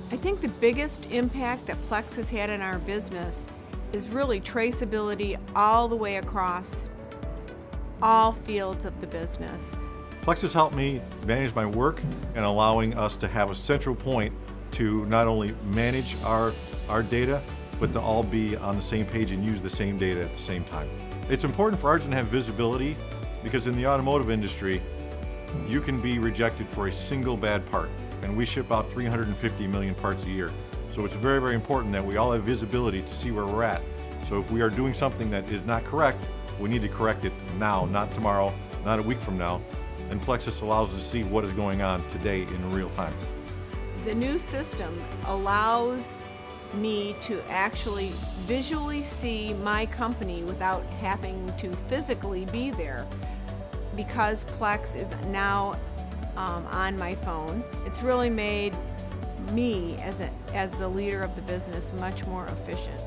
I think the biggest impact that Plex has had in our business is really traceability all the way across all fields of the business. Plex has helped me manage my work and allowing us to have a central point to not only manage our data, but to all be on the same page and use the same data at the same time. It's important for Argent to have visibility because in the automotive industry, you can be rejected for a single bad part, and we ship out 350 million parts a year. So it's very, very important that we all have visibility to see where we're at. So if we are doing something that is not correct, we need to correct it now, not tomorrow, not a week from now. And Plexus allows us to see what is going on today in real time. The new system allows me to actually visually see my company without having to physically be there. Because Plex is now on my phone, it's really made me as the leader of the business much more efficient.